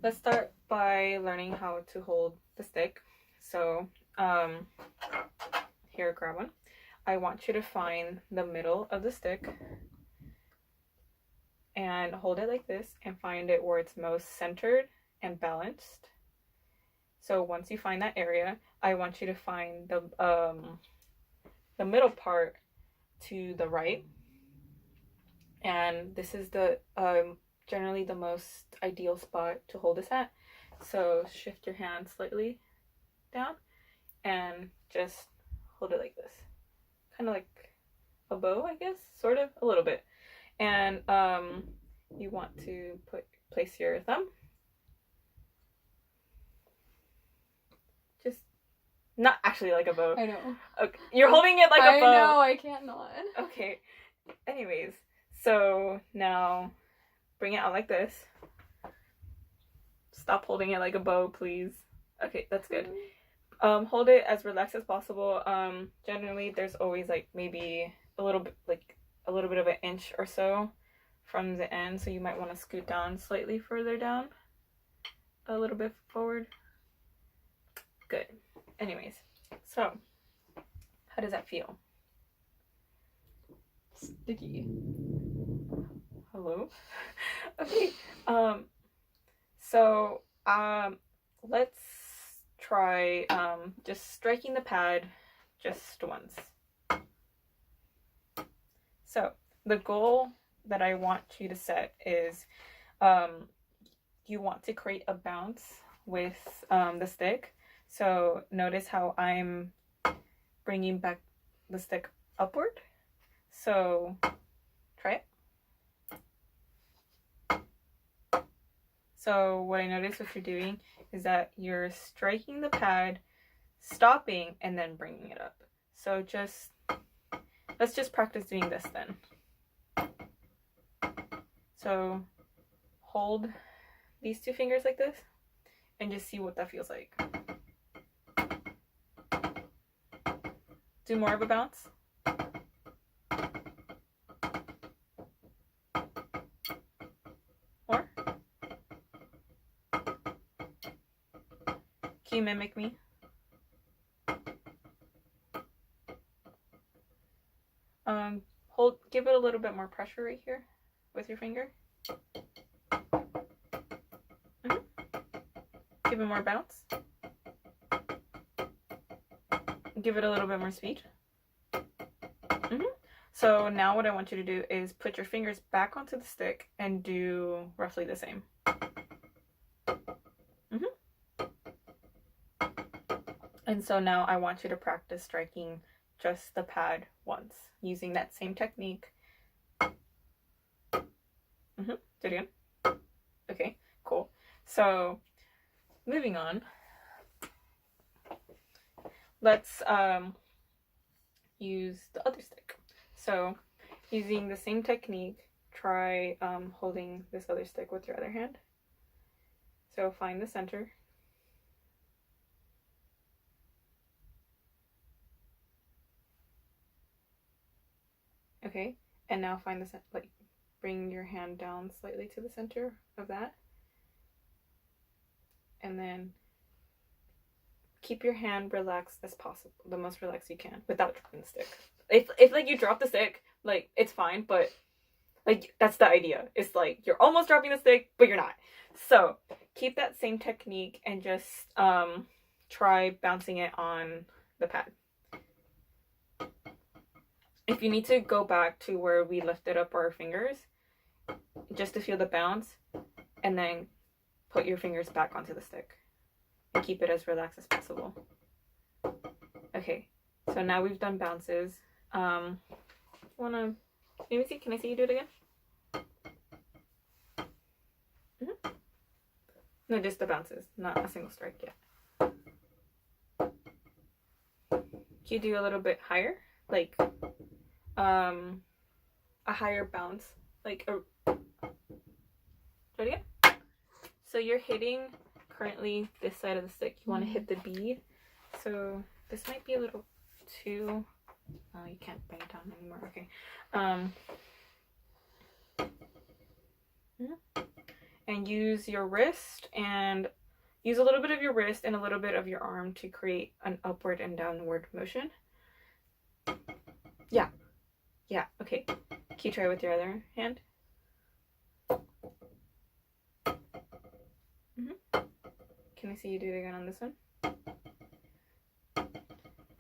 let's start by learning how to hold the stick. So, here, grab one. I want you to find the middle of the stick and hold it like this and find it where it's most centered and balanced. So once you find that area, I want you to find the middle part to the right. And this is the generally the most ideal spot to hold this at. So shift your hand slightly down and just hold it like this. Kind of like a bow, I guess, sort of, a little bit. And you want to place your thumb. Just not actually like a bow. I know. Okay. You're holding it like a bow. I know, I can't not. Okay. Anyways, so now bring it out like this. Stop holding it like a bow, please. Okay, that's good. Hold it as relaxed as possible. Generally there's always like maybe a little bit of an inch or so from the end, so you might want to scoot down slightly further down, a little bit forward. Good. Anyways, so how does that feel? Sticky. Hello? Okay. So let's try just striking the pad just once. So the goal that I want you to set is you want to create a bounce with the stick. So notice how I'm bringing back the stick upward. So try it. So what I noticed what you're doing is that you're striking the pad, stopping, and then bringing it up. So let's just practice doing this then. So hold these two fingers like this and just see what that feels like. Do more of a bounce. More. Can you mimic me? Give it a little bit more pressure right here with your finger. Give it more bounce. Give it a little bit more speed. So now what I want you to do is put your fingers back onto the stick and do roughly the same. And so now I want you to practice striking just the pad once using that same technique. Do it again. Okay, cool. So moving on, let's use the other stick. So using the same technique, try holding this other stick with your other hand. So find the center. Okay, and now find the bring your hand down slightly to the center of that. And then keep your hand relaxed as possible, the most relaxed you can, without dropping the stick. If like you drop the stick, like it's fine, but like that's the idea. It's like you're almost dropping the stick, but you're not. So keep that same technique and just try bouncing it on the pad. If you need to go back to where we lifted up our fingers, just to feel the bounce, and then put your fingers back onto the stick and keep it as relaxed as possible. Okay, so now we've done bounces. Let me see, can I see you do it again? No, just the bounces, not a single strike yet. Can you do a little bit higher? Like a higher bounce, like a... Try it again. So you're hitting currently this side of the stick. You want to hit the bead. So this might be a little too... Oh, you can't bring it down anymore. Okay. and use your wrist and use a little bit of your wrist and a little bit of your arm to create an upward and downward motion. Yeah. Yeah, okay. Can you try with your other hand? Can I see you do it again on this one?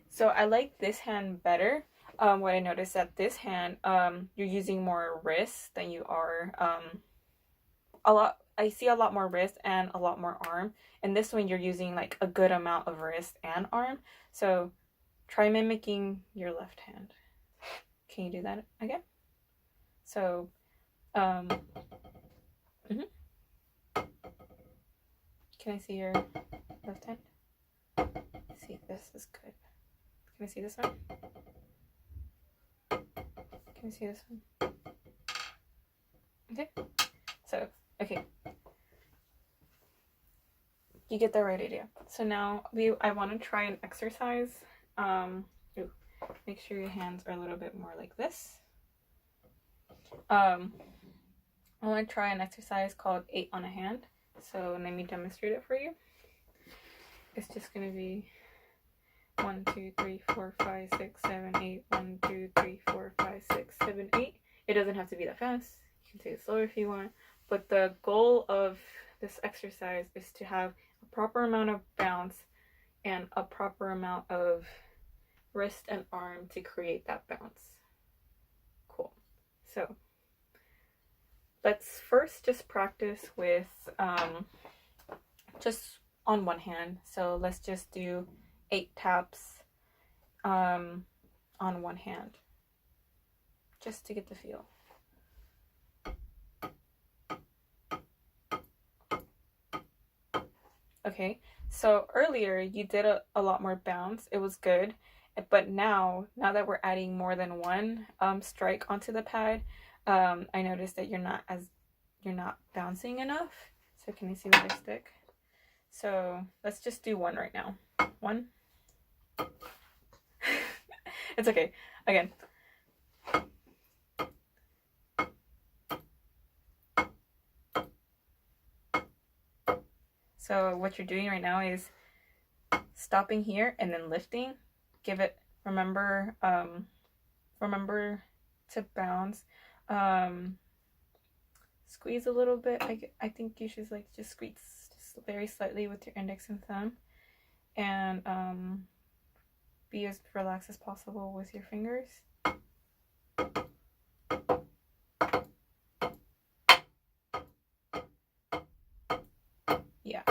So I like this hand better. What I noticed that this hand, you're using more wrist than you are I see a lot more wrist and a lot more arm. And this one you're using like a good amount of wrist and arm. So try mimicking your left hand. Can you do that again? So, can I see your left hand? Let's see, this is good. Can I see this one? Can I see this one? Okay. So, okay. You get the right idea. So now I want to try an exercise. Make sure your hands are a little bit more like this. I want to try an exercise called 8 on a hand. So let me demonstrate it for you. It's just going to be 1, 2, 3, 4, 5, 6, 7, 8. 1, 2, 3, 4, 5, 6, 7, 8. It doesn't have to be that fast. You can take it slower if you want. But the goal of this exercise is to have a proper amount of bounce and a proper amount of wrist and arm to create that bounce. Cool. So let's first just practice with just on one hand. So let's just do 8 taps on one hand, just to get the feel. Okay, so earlier you did a lot more bounce. It was good. But now that we're adding more than one strike onto the pad, I noticed that you're not bouncing enough. So can you see with your stick? So let's just do one right now. 1. It's okay. Again. So what you're doing right now is stopping here and then lifting. Give it, remember to bounce. Squeeze a little bit. I think you should like just squeeze just very slightly with your index and thumb, and be as relaxed as possible with your fingers. Yeah.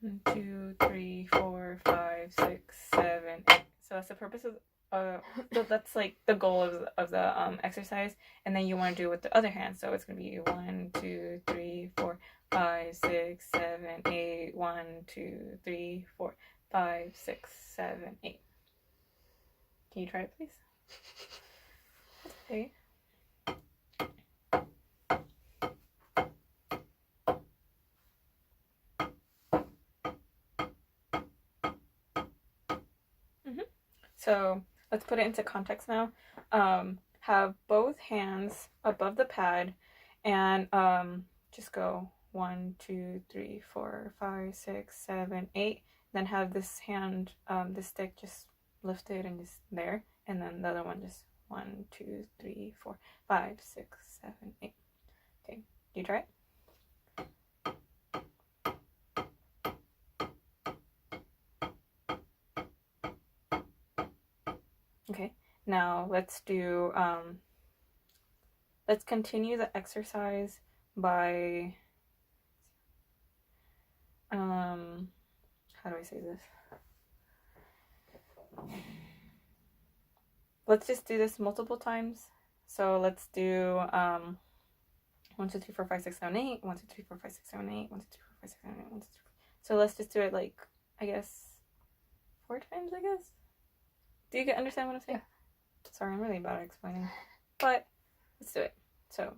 1, 2, 3, 4, 5, 6, 7, 8. So that's the purpose of so that's like the goal of the exercise, and then you want to do it with the other hand. So it's gonna be 1, 2, 3, 4, 5, 6, 7, 8. 1, 2, 3, 4, 5, 6, 7, 8. Can you try it, please? Okay. So let's put it into context now. Have both hands above the pad and just go 1, 2, 3, 4, 5, 6, 7, 8. Then have this hand, this stick just lifted and just there. And then the other one just 1, 2, 3, 4, 5, 6, 7, 8. Okay, do you try it? Okay, now let's do, let's continue the exercise by, how do I say this? Let's just do this multiple times. So let's do 1, 2, 3, 4, 5, 6, 7, 8. 1, 2, 3, 4, 5, 6, 7, 8. 1, 2, 3, 4, 5, 6, 7, 8. 1, 2, 3, 4. So let's just do it like, I guess, 4 times, I guess. Do you understand what I'm saying? Yeah. Sorry, I'm really bad at explaining. But let's do it. So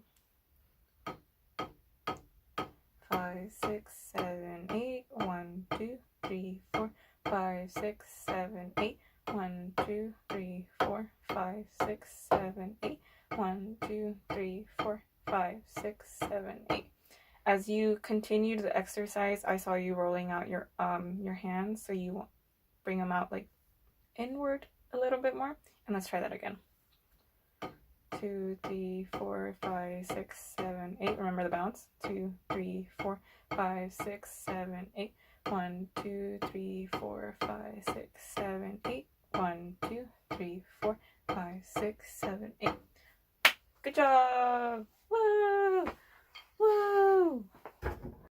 5, 6, 7, 8. 1, 2, 3, 4, 5, 6, 7, 8. 1, 2, 3, 4, 5, 6, 7, 8. 1, 2, 3, 4, 5, 6, As you continued the exercise, I saw you rolling out your hands, so you bring them out like inward a little bit more. And let's try that again. 2, 3, 4, 5, 6, 7, 8. Remember the bounce. 2, 3, 4, 5, 6, 7, 8. 1, 2, 3, 4, 5, 6, 7, 8. 1, 2, 3, 4, 5, 6, 7, 8. Good job!